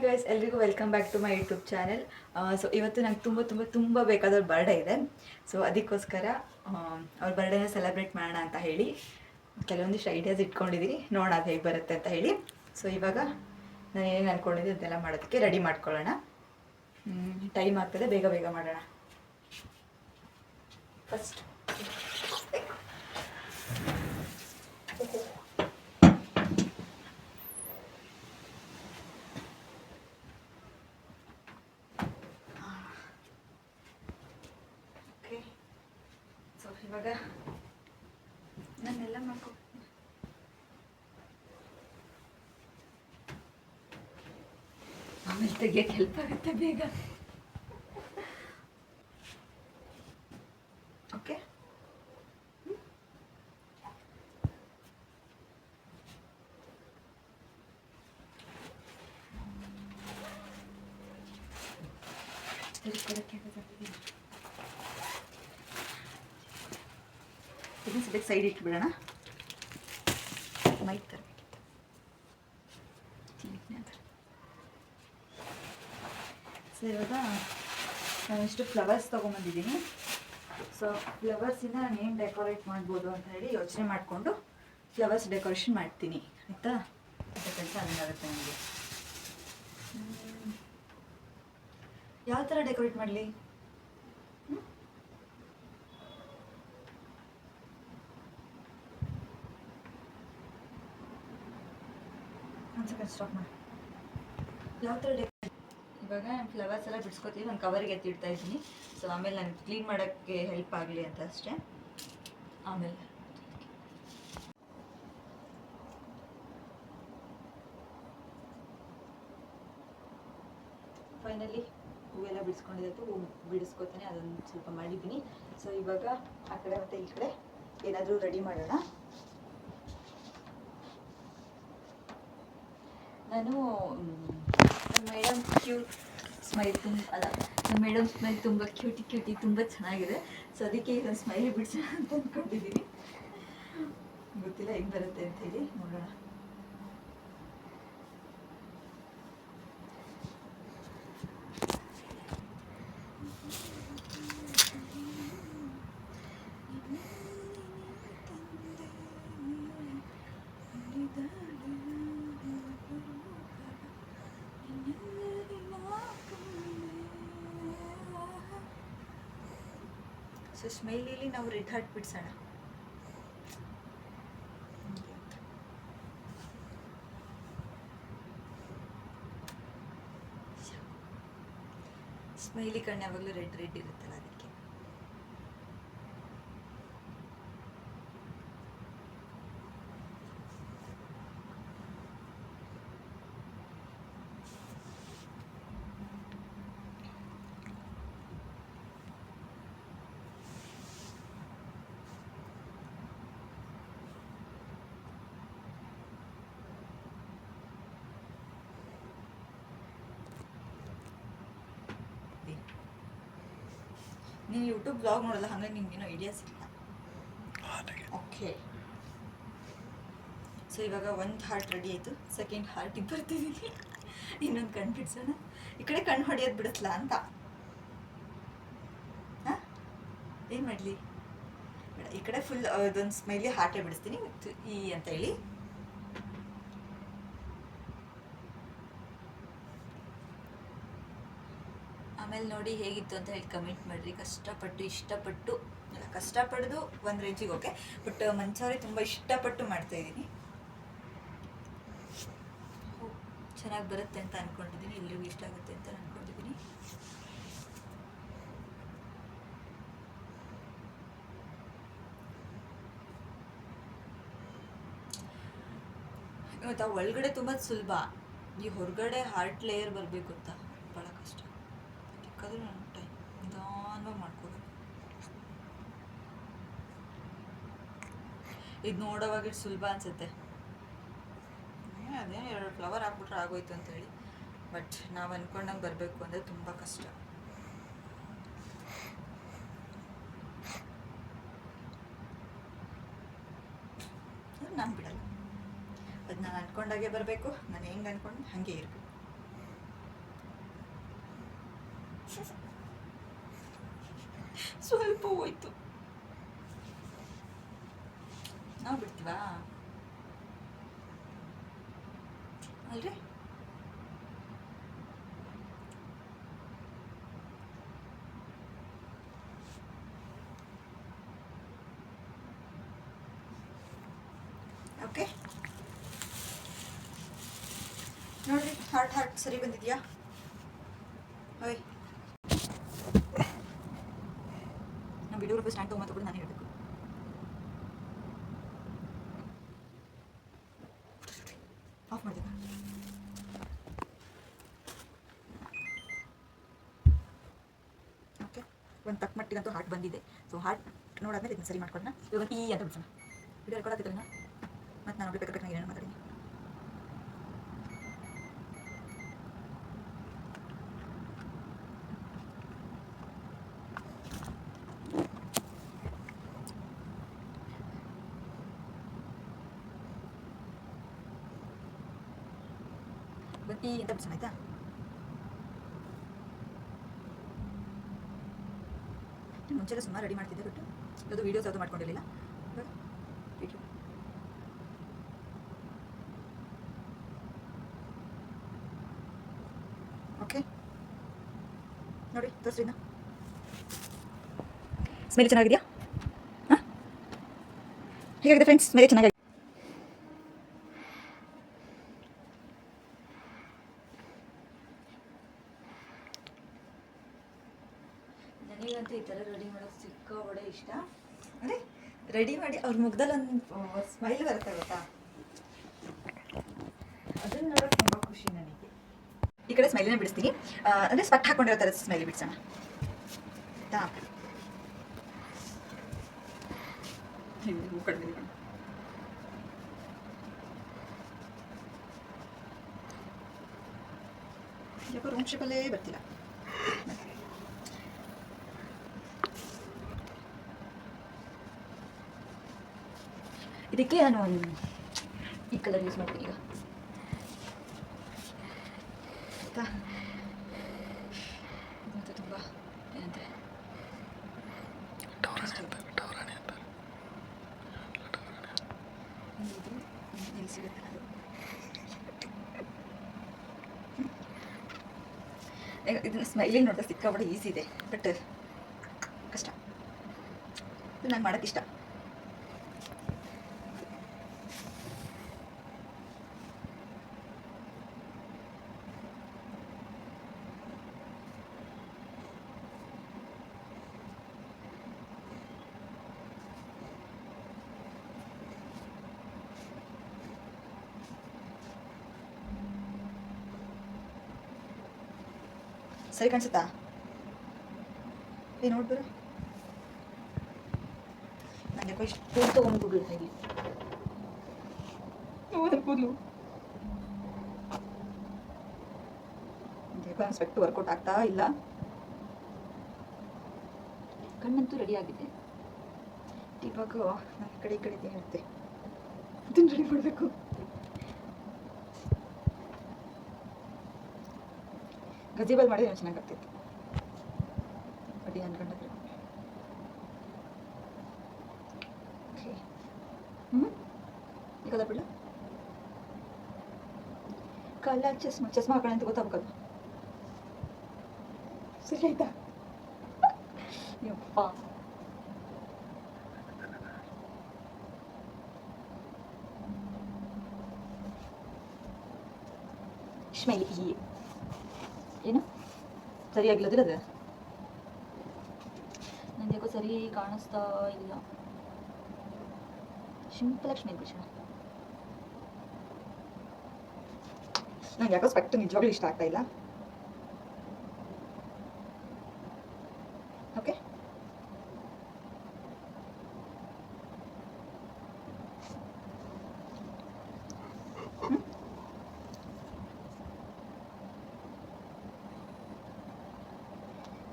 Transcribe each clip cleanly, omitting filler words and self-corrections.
Hi guys, ಎಲ್ರಿಗೂ welcome back to my YouTube channel. So ಇವತ್ತು ನಂಗೆ ತುಂಬ ಬೇಕಾದವ್ರ ಬರ್ಡೇ ಇದೆ. ಸೊ ಅದಕ್ಕೋಸ್ಕರ ಅವ್ರ ಬರ್ಡೇನ ಸೆಲೆಬ್ರೇಟ್ ಮಾಡೋಣ ಅಂತ ಹೇಳಿ ಕೆಲವೊಂದಿಷ್ಟು ಐಡಿಯಾಸ್ ಇಟ್ಕೊಂಡಿದ್ದೀನಿ. ನೋಡೋಣ ಅದು ಹೇಗೆ ಬರುತ್ತೆ ಅಂತ ಹೇಳಿ. ಸೊ ಇವಾಗ ನಾನು ಏನೇನು ಅಂದ್ಕೊಂಡಿದ್ದೆ ಅದನ್ನೆಲ್ಲ ಮಾಡೋದಕ್ಕೆ ರೆಡಿ ಮಾಡ್ಕೊಳ್ಳೋಣ. ಟೈಮ್ ಆಗ್ತದೆ, ಬೇಗ ಬೇಗ ಮಾಡೋಣ. ಫಸ್ಟ್ ಸೊ ಇವಾಗ ನಾನೆಲ್ಲ ಆಮೇಲೆ ತೆಗಿಯೋಕ್ಕೆ ಹೆಲ್ಪ್ ಆಗುತ್ತೆ ಬೇಗ. ಓಕೆ, ಇದನ್ನ ಸದ್ಯಕ್ಕೆ ಸೈಡ್ ಇಟ್ಬಿಡೋಣ. ಮೈಕ್ ತರಬೇಕಿತ್ತು. ಸೊ ಇವಾಗ ನಾನಿಷ್ಟು ಫ್ಲವರ್ಸ್ ತೊಗೊಂಬಂದಿದ್ದೀನಿ. ಸೊ ಫ್ಲವರ್ಸಿಂದ ನಾನು ಏನು ಡೆಕೋರೇಟ್ ಮಾಡ್ಬೋದು ಅಂತ ಹೇಳಿ ಯೋಚನೆ ಮಾಡಿಕೊಂಡು ಫ್ಲವರ್ಸ್ ಡೆಕೋರೇಷನ್ ಮಾಡ್ತೀನಿ. ಆಯಿತಾ? ಕೆಲಸ ಅದಾಗುತ್ತೆ ನನಗೆ. ಯಾವ ಥರ ಡೆಕೋರೇಟ್ ಮಾಡಲಿ? ಒಂದು ಸೆಕೆಂಡ್ ಸ್ಟಾಪ್ ಮಾಡಿ. ಯಾವ ಥರ ಇವಾಗ ನಾನು ಫ್ಲವರ್ಸ್ ಎಲ್ಲ ಬಿಡಿಸ್ಕೊತೀನಿ, ಒಂದು ಕವರಿಗೆ ಎತ್ತಿಡ್ತಾ ಇದ್ದೀನಿ. ಸೊ ಆಮೇಲೆ ನಾನು ಕ್ಲೀನ್ ಮಾಡೋಕ್ಕೆ ಹೆಲ್ಪ್ ಆಗಲಿ ಅಂತ ಅಷ್ಟೇ. ಆಮೇಲೆ ಫೈನಲಿ ಹೂವೆಲ್ಲ ಬಿಡಿಸ್ಕೊಂಡಿದ್ದು ಬಿಡಿಸ್ಕೊತೀನಿ. ಅದನ್ನು ಸ್ವಲ್ಪ ಮಾಡಿದ್ದೀನಿ. ಸೊ ಇವಾಗ ಆ ಕಡೆ ಮತ್ತು ಈ ಕಡೆ ಏನಾದರೂ ರೆಡಿ ಮಾಡೋಣ. ನಾನು ನಮ್ಮ ಮೇಡಮ್ ಸ್ಮೈಲ್ ನಮ್ಮ ಮೇಡಮ್ ಸ್ಮೈಲ್ ತುಂಬ ಕ್ಯೂಟಿ ತುಂಬ ಚೆನ್ನಾಗಿದೆ. ಸೊ ಅದಕ್ಕೆ ಇದೊಂದು ಸ್ಮೈಲಿ ಬಿಡಿಸೋಣ ಅಂತ ಅಂದ್ಕೊಂಡಿದ್ದೀನಿ. ಗೊತ್ತಿಲ್ಲ ಹೆಂಗೆ ಬರುತ್ತೆ ಅಂಥೇಳಿ, ನೋಡೋಣ. ಸೊ ಸ್ಮೈಲಿಲಿ ನಾವು ರೆಡ್ ಹಾರ್ಟ್ ಬಿಡಿಸೋಣ. ಸ್ಮೈಲಿ ಕಣ್ಣು ಯಾವಾಗಲೂ ರೆಡ್ ಇರುತ್ತಲ್ಲ, ಅದಕ್ಕೆ. ನೀನು ಯೂಟ್ಯೂಬ್ ಬ್ಲಾಗ್ ನೋಡಲ್ಲ, ಹಾಗಾಗಿ ನಿಮ್ಗೇನೋ ಐಡಿಯಾಸ್ ಇಲ್ಲ. ಓಕೆ, ಸೊ ಇವಾಗ ಒಂದು ಹಾರ್ಟ್ ರೆಡಿ ಆಯಿತು. ಸೆಕೆಂಡ್ ಹಾರ್ಟಿಗೆ ಬರ್ತಿದ್ದೀನಿ. ಇನ್ನೊಂದು ಕಣ್ಣು ಬಿಡಿಸೋಣ. ಈ ಕಡೆ ಕಣ್ಣು ಹೊಡೆಯೋದು ಬಿಡಿಸ್ಲ ಅಂತ. ಹಾಂ, ಏನು ಮಾಡಲಿ? ಬೇಡ, ಈ ಕಡೆ ಫುಲ್ ಇದೊಂದು ಸ್ಮೈಲಿ ಹಾರ್ಟೇ ಬಿಡಿಸ್ತೀನಿ ಈ ಅಂತ ಹೇಳಿ. ಆಮೇಲೆ ನೋಡಿ ಹೇಗಿತ್ತು ಅಂತ ಹೇಳಿ ಕಮೆಂಟ್ ಮಾಡಿರಿ. ಇಷ್ಟಪಟ್ಟು ಎಲ್ಲ ಕಷ್ಟಪಡೋದು ಒಂದು ರೇಂಜಿಗೆ ಓಕೆ, ಬಟ್ ಮಂಚೂರಿ ತುಂಬ ಇಷ್ಟಪಟ್ಟು ಮಾಡ್ತಾಯಿದ್ದೀನಿ. ಚೆನ್ನಾಗಿ ಬರುತ್ತೆ ಅಂತ ಅಂದ್ಕೊಂಡಿದ್ದೀನಿ. ಎಲ್ರಿಗೂ ಇಷ್ಟ ಆಗುತ್ತೆ ಅಂತ ಅಂದ್ಕೊಂಡಿದ್ದೀನಿ. ಇವತ್ತು ಒಳಗಡೆ ತುಂಬ ಸುಲಭ, ಈ ಹೊರಗಡೆ ಹಾರ್ಟ್ ಲೇಯರ್ ಬರಬೇಕು ಅಂತ ಭಾಳ ಕಷ್ಟ. ಅದಕ್ಕಾದ್ರೂ ನಾನು ಟೈಮ್ ನಿಧಾನವಾಗಿ ಮಾಡ್ಕೋಬೇಕು. ಇದು ನೋಡೋವಾಗ ಸುಲಭ ಅನಿಸುತ್ತೆ, ಅದೇ 2 ಫ್ಲವರ್ ಹಾಕ್ಬಿಟ್ರೆ ಆಗೋಯ್ತು ಅಂತೇಳಿ. ಬಟ್ ನಾವು ಅಂದ್ಕೊಂಡಂಗೆ ಬರಬೇಕು ಅಂದರೆ ತುಂಬ ಕಷ್ಟ. ನಾನು ಬಿಡಲ್ಲ. ಅದು ನಾನು ಅಂದ್ಕೊಂಡಾಗೆ ಬರಬೇಕು. ನಾನು ಹೆಂಗೆ ಅಂದ್ಕೊಂಡು ಹಾಗೆ ಇರಬೇಕು. ಸ್ವಲ್ಪ ಹೋಯ್ತು. ನಾವು ಬಿಡ್ತೀವಾ ಅಲ್ರಿ? ಓಕೆ ನೋಡ್ರಿ, ಹಾರ್ಟ್ ಸರಿ ಬಂದಿದ್ಯಾ? ಓಯ್, ನಾವು ವಿಡಿಯೋ ರೂಪಾಯಿ ಸ್ಟ್ಯಾಂಡ್ ತೊಗೊಂಬತ್ತು ಕೂಡ ನಾನು ಹೇಳಬೇಕು. ಆಫ್ ಮಾಡಿದ. ಓಕೆ, ಒಂದು ತಕ್ಕ ಮಟ್ಟಿಗಂತೂ ಹಾರ್ಟ್ ಬಂದಿದೆ. ಸೊ ಹಾರ್ಟ್ ನೋಡಾದ್ಮೇಲೆ ಇದನ್ನ ಸರಿ ಮಾಡ್ಕೊಂಡ ಇವಾಗ ಈ ಅಂತ ಬಿಡ್ಸೋಣ. ವಿಡಿಯೋ ರೆಕಾರ್ಡ್ ಆಗ್ತಿದ್ರಲ್ಲ, ಮತ್ತು ನಾನು ಬೇಕಾದ್ರೆ ನಾನು ಏನೇನು ಮಾತಾಡಿದ್ದೀನಿ. ಈ ಅಂತ ಬಿಡ್ಸೋಣ ಆಯ್ತಾ? ಮುಂಚೆಲ್ಲ ಸುಮಾರು ರೆಡಿ ಮಾಡ್ತಿದ್ದೆ, ಬಟ್ ಅದು ವೀಡಿಯೋಸ್ ಯಾವುದು ಮಾಡ್ಕೊಂಡಿರಲಿಲ್ಲ. ಓಕೆ ನೋಡಿ, ತೋರಿಸ್ರಿನ ಸ್ಮೆಲ್ ಚೆನ್ನಾಗಿದೆಯಾ? ಹಾಂ, ಹೇಗಾಗಿದೆ ಫ್ರೆಂಡ್ಸ್? ಸ್ಮೆಲ್ ಚೆನ್ನಾಗಿದೆ. ನನಗಂತೂ ಈ ಥರ ರೆಡಿ ಮಾಡೋದು ಸಿಕ್ಕಾಬಡೆ ಇಷ್ಟ. ಅಂದರೆ ರೆಡಿ ಮಾಡಿ ಅವ್ರ ಮುಖದಲ್ಲಿ ಒಂದು ಸ್ಮೈಲ್ ಬರುತ್ತೆ ಗೊತ್ತಾ, ಅದನ್ನು ನೋಡೋಕೆ ತುಂಬ ಖುಷಿ ನನಗೆ. ಈ ಕಡೆ ಸ್ಮೈಲಿನ ಬಿಡಿಸ್ತೀನಿ, ಅಂದರೆ ಸ್ಪಟ್ ಹಾಕೊಂಡಿರೋ ಥರ ಸ್ಮೈಲಿ ಬಿಡಿಸೋಣ ಆಯಿತಾ? ಕಡಿಮೆ ಯಾಕೋ ರೂಮ್ ಶೇಪಲ್ಲೇ ಬರ್ತಿಲ್ಲ. ಇದಕ್ಕೆ ನಾನು ಈ ಕಲರ್ ಯೂಸ್ ಮಾಡ್ತೀನಿ ಈಗ ಆಯಿತಾ? ಇದಂತೂ ತುಂಬ ಏನಂತಾರೆ, ಇದು ಎಲ್ಲಿ ಸಿಗುತ್ತೆ ಅದು. ಇದನ್ನ ಸ್ಮೈಲಿಂಗ್ ನೋಡಿದ್ರೆ ಸಿಕ್ಕಾಬಡೆ ಈಸಿ ಇದೆ, ಬಟ್ ಕಷ್ಟ. ಇದು ನಂಗೆ ಮಾಡೋಕ್ಕಿಷ್ಟ. ಸರಿ ಕಾಣಿಸುತ್ತಾ? ಏನು ನೋಡ್ಬರ, ನನಗೆ ಯಾಕೋ ಇಷ್ಟು ತೊಗೊಂಡ್ಬಿಡ್ಲಿ ಇಲ್ಲಿ ಕೂದಲು. ಯಾಕೋ ನನ್ನ ಸ್ಪೆಕ್ಟ್ ವರ್ಕೌಟ್ ಆಗ್ತಾ ಇಲ್ಲ. ಕಣ್ಣಂತೂ ರೆಡಿ ಆಗಿದೆ. ಇವಾಗ ನನ್ನ ಕಡೆ ಈ ಕಡೆ ಇದೆ ಇರುತ್ತೆ, ಇದನ್ನು ರೆಡಿ ಮಾಡಬೇಕು. ಗಜಿಬಲ್ ಮಾಡಿದ್ರೆ ಚೆನ್ನಾಗಾಗ್ತಿತ್ತು, ಬಟ್ ಅನ್ಕೊಂಡ್ರೆ ಓಕೆ. ಈಗ ಬಿಡ ಕಲ್ಲ ಚಸ್ಮಾ ಹಾಕೋಣ ಅಂತ ಗೊತ್ತಾಗಬೇಕಲ್ಲ. ಸರಿ ಆಯ್ತಾ? ಯಪ್ಪ, ಸ್ಮೈಲಿ ಏನು ಸರಿಯಾಗಿಲ್ಲದಿಲ್ಲ ಅದು. ನನಗೆ ಯಾಕೋ ಸರಿ ಕಾಣಿಸ್ತಾ ಇಲ್ಲ. ಸಿಂಪಲ್ ಆಗಿ ಸ್ಮೈಲ್ ಬಿಡಿಸೋಣ. ನಂಗೆ ಯಾಕೋ ಸ್ಪೆಕ್ಟ್ ನಿಜವಾಗ್ಲೂ ಇಷ್ಟ ಆಗ್ತಾ ಇಲ್ಲ. ಓಕೆ,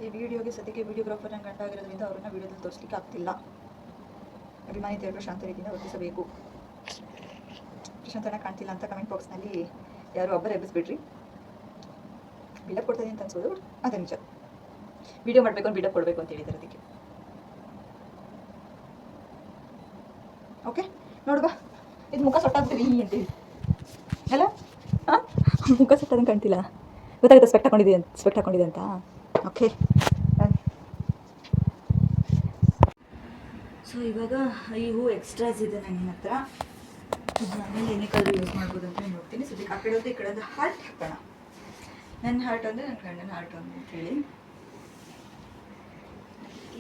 ಈ ವಿಡಿಯೋಗೆ ಸದ್ಯಕ್ಕೆ ವಿಡಿಯೋಗ್ರಾಫರ್ ನನ್ನ ಗಂಡ ಆಗಿರೋದ್ರಿಂದ ಅವ್ರನ್ನ ವಿಡಿಯೋದಲ್ಲಿ ತೋರಿಸ್ಲಿಕ್ಕೆ ಆಗ್ತಿಲ್ಲ. ಅಭಿಮಾನಿ ದೇವರು ಪ್ರಶಾಂತ ರೀತಿಯಿಂದ ವರ್ತಿಸಬೇಕು. ಪ್ರಶಾಂತನ ಕಾಣ್ತಿಲ್ಲ ಅಂತ ಕಮೆಂಟ್ ಬಾಕ್ಸ್ನಲ್ಲಿ ಯಾರು ಒಬ್ಬರು ಎಬ್ಬಿಸ್ಬಿಡ್ರಿ. ಬಿಲ್ಡಪ್ ಕೊಡ್ತಾಯಿದ್ದೀನಿ ಅಂತ ಅನ್ಸೋದು, ಅದೇ ನಿಜ. ವಿಡಿಯೋ ಮಾಡಬೇಕು ವಿಡಿಯೋ ಕೊಡಬೇಕು ಅಂತ ಹೇಳಿದ್ದಾರೆ ಅದಕ್ಕೆ. ಓಕೆ ನೋಡುವ, ಇದು ಮುಖ ಸೊಟ್ಟಾಗ್ತೀವಿ ಅಂತೇಳಿ ಅಲ್ಲ, ಹಾಂ ಮುಖ ಸೊಟ್ಟದಂಗೆ ಕಾಣ್ತಿಲ್ಲ, ಗೊತ್ತಾಗುತ್ತೆ ಸ್ಪೆಕ್ಟ್ ಹಾಕೊಂಡಿದೆ ಅಂತ. ಓಕೆ ಸೊ ಇವಾಗ ಈ ಹೂ ಎಕ್ಸ್ಟ್ರಾಸ್ ಇದೆ ನನ್ನ ಹತ್ರ, ಆಮೇಲೆ ಏನಕ್ಕಾದ್ರೂ ಯೂಸ್ ಮಾಡ್ಬೋದು ಅಂತ ನೋಡ್ತೀನಿ. ಸದ್ಯಕ್ಕೆ ಆ ಕಡೆ ಒಂದು ಈ ಕಡೆ ಒಂದು ಹಾರ್ಟ್ ಹಾಕೋಣ. ನನ್ನ ಹಾರ್ಟ್ ಅಂದರೆ ನನ್ನ ಗಂಡನ ಹಾರ್ಟ್ ಅಂತೇಳಿ.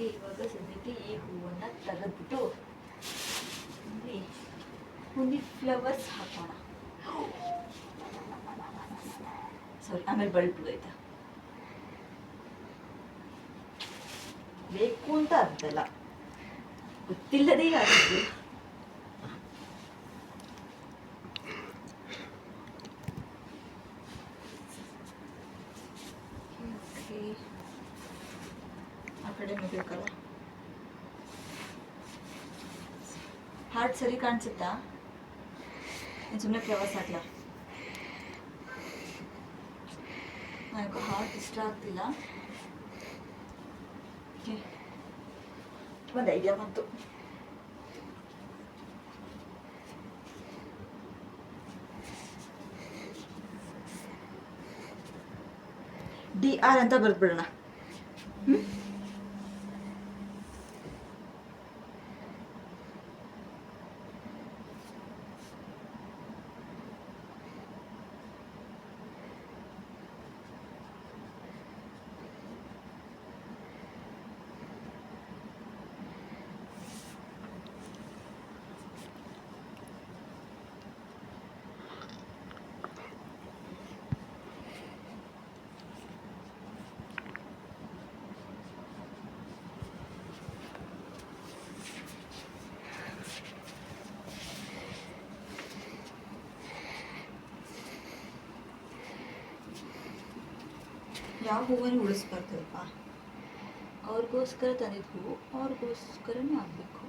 ಇವಾಗ ಸದ್ಯಕ್ಕೆ ಈ ಹೂವನ್ನು ತೆಗೆದ್ಬಿಟ್ಟು ಒಂದು ಫ್ಲವರ್ಸ್ ಹಾಕೋಣ. ಸಾರಿ, ಆಮೇಲೆ ಬಲ್ಬ್ ಆಯ್ತಾ, ಬೇಕು ಅಂತ ಅರ್ಥಲ್ಲ, ಗೊತ್ತಿಲ್ಲದೇ ಆಗಿದ್ದು. ಆ ಕಡೆ ಬೇಕಲ್ಲ, ಹಾರ್ಟ್ ಸರಿ ಕಾಣಿಸುತ್ತಾ? ನಾನು ಸುಮ್ಮನೆ ಫ್ಲವರ್ಸ್ ಹಾಕ್ಲಾ? ನನಗೆ ಹಾರ್ಟ್ ಇಷ್ಟ ಆಗ್ತಿಲ್ಲ. ಒಂದು ಐಡಿಯಾ ಬಂತು. DR ಅಂತ ಬರ್ದ್ಬಿಡೋಣ. ಯಾವ ಹೂವನ್ನು ಉಳಿಸ್ಬಾರ್ದಲ್ವ, ಅವ್ರಿಗೋಸ್ಕರ ತಂದಿದ್ದು ಹೂವು ಅವ್ರಿಗೋಸ್ಕರನೇ ಆಗಬೇಕು.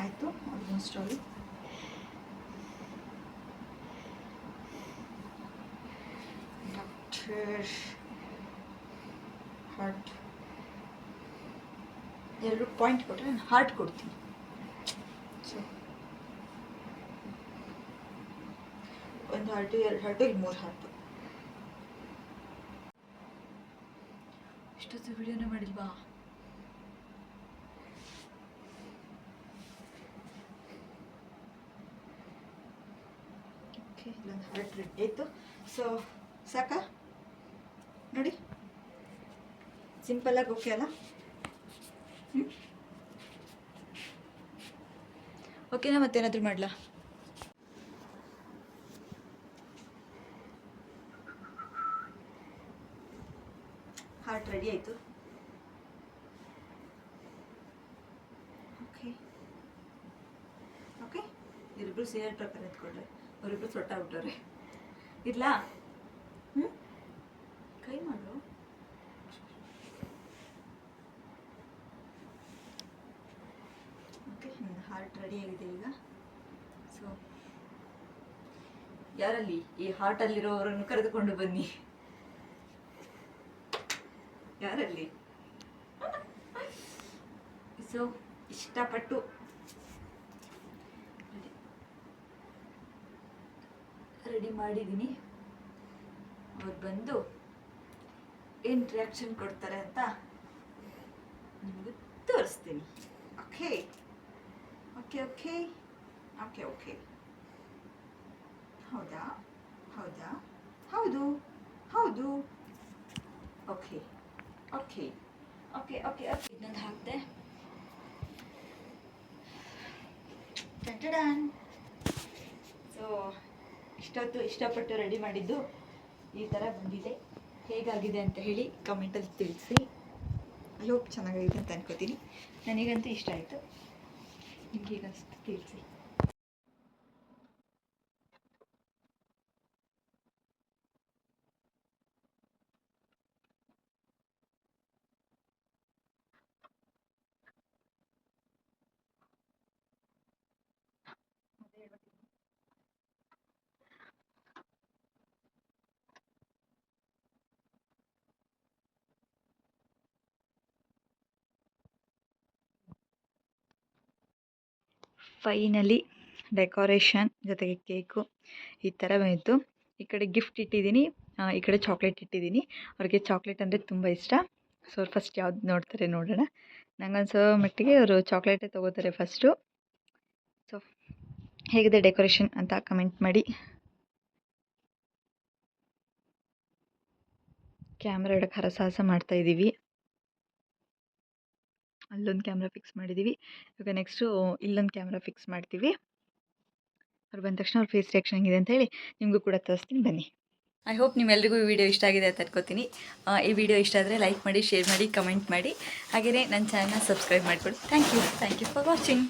ಆಯಿತು, ಆಲ್ಮೋಸ್ಟ್ ಆಲ್. ಹಾರ್ಟ್ 2 ಪಾಯಿಂಟ್ ಕೊಟ್ಟರೆ ನಾನು ಹಾರ್ಟ್ ಕೊಡ್ತೀನಿ. ಸೊ ಒಂದು ಹಾರ್ಟು, 2 ಹಾರ್ಟು, ಇಲ್ಲಿ 3 ಹಾರ್ಟು. ಇಷ್ಟೊತ್ತು ವಿಡಿಯೋನೇ ಮಾಡಿಲ್ವಾ? ಇಲ್ಲೊಂದು ಹಾರ್ಟ್ ರೆಡಿ ಆಯಿತು. ಸೊ ಸಾಕಾ ನೋಡಿ, ಸಿಂಪಲ್ಲಾಗಿ ಓಕೆ ಅಲ್ಲ? ಓಕೆನಾ, ಮತ್ತೇನಾದರೂ ಮಾಡಲಾ? ಹಾರ್ಟ್ ರೆಡಿ ಆಯಿತು. ಓಕೆ ಓಕೆ, ಇಬ್ಬರು ಸೀರಿಯಲ್ ಪ್ರಕಾರ ಎತ್ಕೊಂಡ್ರೆ ಅವರಿಬ್ಬರು ಸೊಟ್ಟಾಗ್ಬಿಟ್ಟವ್ರೆ. ಇರ್ಲಾ? ಕೈ ಮಾಡು. ಓಕೆ, ಹಾರ್ಟ್ ರೆಡಿ ಆಗಿದೆ ಈಗ. ಸೊ ಯಾರಲ್ಲಿ ಈ ಹಾರ್ಟಲ್ಲಿರೋವರನ್ನು ಕರೆದುಕೊಂಡು ಬನ್ನಿ. ಯಾರಲ್ಲಿ? ಸೊ ಇಷ್ಟಪಟ್ಟು ರೆಡಿ ಮಾಡಿದ್ದೀನಿ. ಅವ್ರು ಬಂದು ಏನು ರಿಯಾಕ್ಷನ್ ಕೊಡ್ತಾರೆ ಅಂತ ನಿಮಗೆ ತೋರಿಸ್ತೀನಿ. Okay okay okay okay okay ಹೌದಾ ಹೌದಾ ಹೌದು ಹೌದು okay okay okay okay okay ಇನ್ನೊಂದು ಹಾಕಿದೆ. ಸೊ ಇಷ್ಟೊತ್ತು ಇಷ್ಟಪಟ್ಟು ರೆಡಿ ಮಾಡಿದ್ದು ಈ ಥರ ಬಂದಿದೆ. ಹೇಗಾಗಿದೆ ಅಂತ ಹೇಳಿ ಕಮೆಂಟಲ್ಲಿ ತಿಳಿಸಿ. ಐ ಹೋಪ್ ಚೆನ್ನಾಗಿದೆ ಅಂತ ಅನ್ಕೋತೀನಿ. ನನಗಂತೂ ಇಷ್ಟ ಆಯಿತು. ನಿಮ್ಗೆ ಹೇಗನ್ನಿಸ್ತು ತಿಳಿಸಿ. ಫೈನಲಿ ಡೆಕೋರೇಷನ್ ಜೊತೆಗೆ ಕೇಕು ಈ ಥರ ಬಂತು. ಈ ಕಡೆ ಗಿಫ್ಟ್ ಇಟ್ಟಿದ್ದೀನಿ, ಈ ಕಡೆ ಚಾಕ್ಲೇಟ್ ಇಟ್ಟಿದ್ದೀನಿ. ಅವ್ರಿಗೆ ಚಾಕ್ಲೇಟ್ ಅಂದರೆ ತುಂಬ ಇಷ್ಟ. ಸೊ ಅವ್ರು ಫಸ್ಟ್ ಯಾವ್ದು ನೋಡ್ತಾರೆ ನೋಡೋಣ. ನಂಗನ್ಸೋ ಮಟ್ಟಿಗೆ ಅವರು ಚಾಕ್ಲೇಟೇ ತೊಗೋತಾರೆ ಫಸ್ಟು. ಸೊ ಹೇಗಿದೆ ಡೆಕೋರೇಷನ್ ಅಂತ ಕಮೆಂಟ್ ಮಾಡಿ. ಕ್ಯಾಮ್ರಾ ಇಡೋಕ್ಕೆ ಹರಸಾಹಸ ಮಾಡ್ತಾಯಿದ್ದೀವಿ. ಅಲ್ಲೊಂದು ಕ್ಯಾಮ್ರಾ ಫಿಕ್ಸ್ ಮಾಡಿದ್ದೀವಿ. ಇವಾಗ ನೆಕ್ಸ್ಟು ಇಲ್ಲೊಂದು ಕ್ಯಾಮ್ರಾ ಫಿಕ್ಸ್ ಮಾಡ್ತೀವಿ. ಅವ್ರು ಬಂದ ತಕ್ಷಣ ಅವ್ರ ಫೇಸ್ ರಿಯಾಕ್ಷನ್ ಹೆಂಗಿದೆ ಅಂತ ಹೇಳಿ ನಿಮಗೂ ಕೂಡ ತೋರಿಸ್ತೀನಿ, ಬನ್ನಿ. ಐ ಹೋಪ್ ನಿಮ್ಮೆಲ್ಲರಿಗೂ ಈ ವಿಡಿಯೋ ಇಷ್ಟ ಆಗಿದೆ ಅಂತ ಅನ್ಕೋತೀನಿ. ಈ ವಿಡಿಯೋ ಇಷ್ಟ ಆದರೆ ಲೈಕ್ ಮಾಡಿ, ಶೇರ್ ಮಾಡಿ, ಕಮೆಂಟ್ ಮಾಡಿ. ಹಾಗೆಯೇ ನನ್ನ ಚಾನಲ್ನ ಸಬ್ಸ್ಕ್ರೈಬ್ ಮಾಡಿಕೊಡಿ. Thank you for watching.